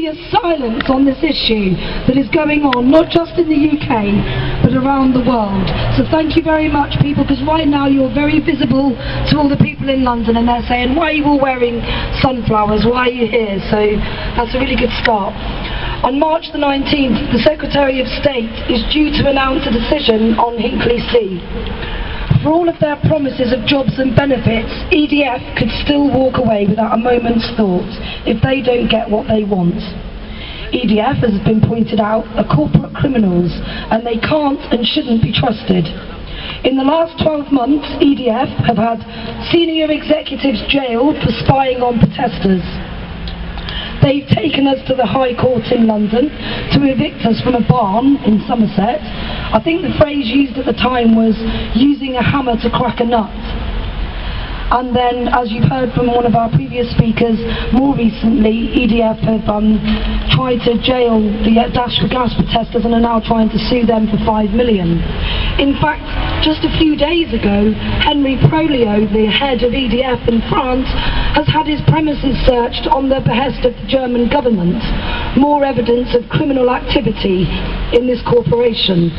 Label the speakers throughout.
Speaker 1: previous silence on this issue that is going on, not just in the UK, but around the world. So thank you very much, people, because right now you're very visible to all the people in London, and they're saying, why are you all wearing sunflowers? Why are you here? So that's a really good start. On March the 19th, the Secretary of State is due to announce a decision on Hinkley C. For all of their promises of jobs and benefits, EDF could still walk away without a moment's thought if they don't get what they want. EDF, as has been pointed out, are corporate criminals, and they can't and shouldn't be trusted. In the last 12 months, EDF have had senior executives jailed for spying on protesters. They've taken us to the High Court in London to evict us from a barn in Somerset. I think the phrase used at the time was using a hammer to crack a nut. And then, as you've heard from one of our previous speakers, more recently EDF have tried to jail the Dash for Gas protesters and are now trying to sue them for $5 million. In fact, just a few days ago, Henry Prolio, the head of EDF in France, has had his premises searched on the behest of the German government. More evidence of criminal activity in this corporation.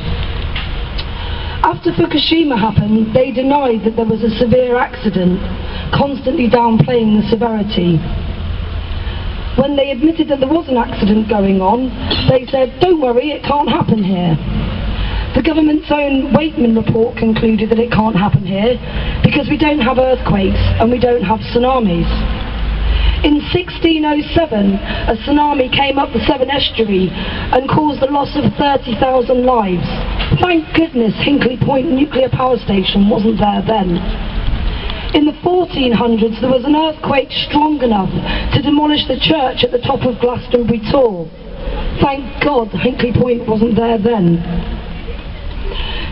Speaker 1: After Fukushima happened, they denied that there was a severe accident, constantly downplaying the severity. When they admitted that there was an accident going on, they said, don't worry, it can't happen here. The government's own Wakeman report concluded that it can't happen here because we don't have earthquakes and we don't have tsunamis. In 1607, a tsunami came up the Severn Estuary and caused the loss of 30,000 lives. Thank goodness Hinkley Point nuclear power station wasn't there then. In the 1400s, there was an earthquake strong enough to demolish the church at the top of Glastonbury Tor. Thank God Hinkley Point wasn't there then.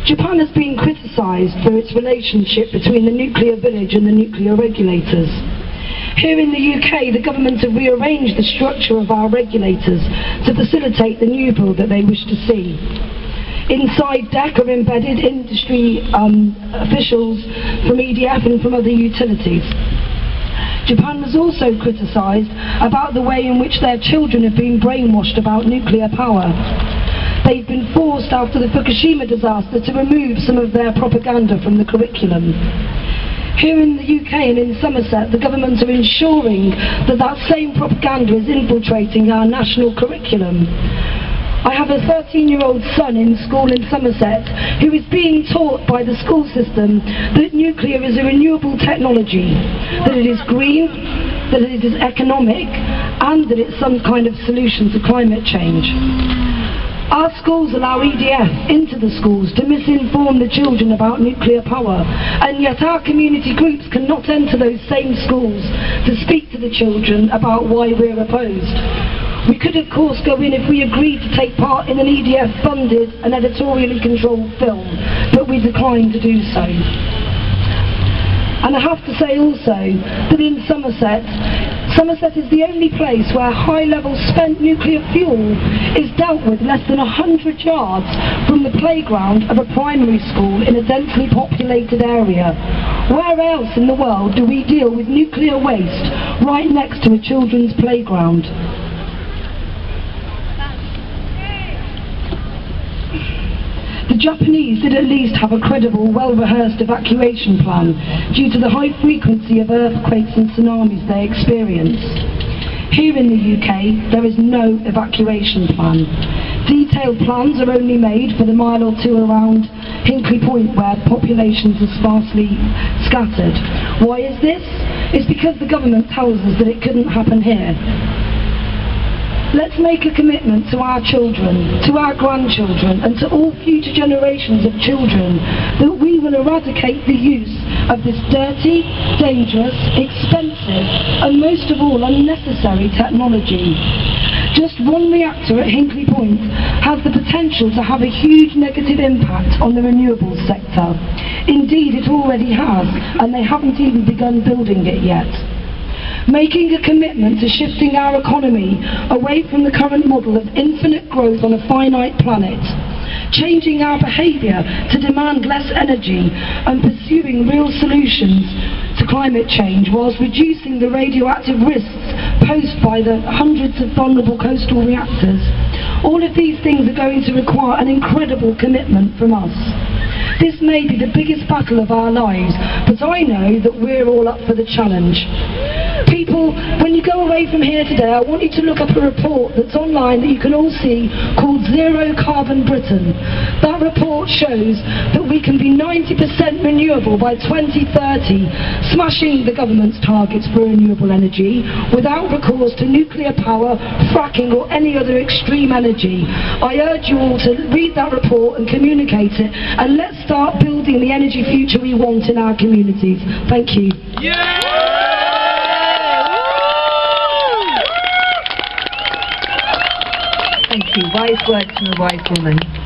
Speaker 1: Japan has been criticised for its relationship between the nuclear village and the nuclear regulators. Here in the UK, the government have rearranged the structure of our regulators to facilitate the new build that they wish to see. Inside DEC are embedded industry officials from EDF and from other utilities. Japan was also criticised about the way in which their children have been brainwashed about nuclear power. They've been forced after the Fukushima disaster to remove some of their propaganda from the curriculum. Here in the UK and in Somerset, the government are ensuring that that same propaganda is infiltrating our national curriculum. I have a 13-year-old son in school in Somerset who is being taught by the school system that nuclear is a renewable technology, that it is green, that it is economic, and that it's some kind of solution to climate change. Our schools allow EDF into the schools to misinform the children about nuclear power, and yet our community groups cannot enter those same schools to speak to the children about why we're opposed. We could of course go in if we agreed to take part in an EDF-funded and editorially controlled film, but we declined to do so. And I have to say also that in Somerset is the only place where high-level spent nuclear fuel is dealt with less than 100 yards from the playground of a primary school in a densely populated area. Where else in the world do we deal with nuclear waste right next to a children's playground? The Japanese did at least have a credible, well-rehearsed evacuation plan due to the high frequency of earthquakes and tsunamis they experience. Here in the UK, there is no evacuation plan. Detailed plans are only made for the mile or two around Hinkley Point where populations are sparsely scattered. Why is this? It's because the government tells us that it couldn't happen here. Let's make a commitment to our children, to our grandchildren, and to all future generations of children that we will eradicate the use of this dirty, dangerous, expensive, and most of all unnecessary technology. Just one reactor at Hinkley Point has the potential to have a huge negative impact on the renewables sector. Indeed, it already has, and they haven't even begun building it yet. Making a commitment to shifting our economy away from the current model of infinite growth on a finite planet changing our behaviour to demand less energy and pursuing real solutions to climate change whilst reducing the radioactive risks posed by the hundreds of vulnerable coastal reactors. All of these things are going to require an incredible commitment from us. This may be the biggest battle of our lives, but I know that we're all up for the challenge. People, when you go away from here today, I want you to look up a report that's online that you can all see called Zero Carbon Britain. That report shows that we can be 90% renewable by 2030, smashing the government's targets for renewable energy without recourse to nuclear power, fracking or any other extreme energy. I urge you all to read that report and communicate it, and let's start building the energy future we want in our communities. Thank you.
Speaker 2: Thank you. Wise words from a wise woman.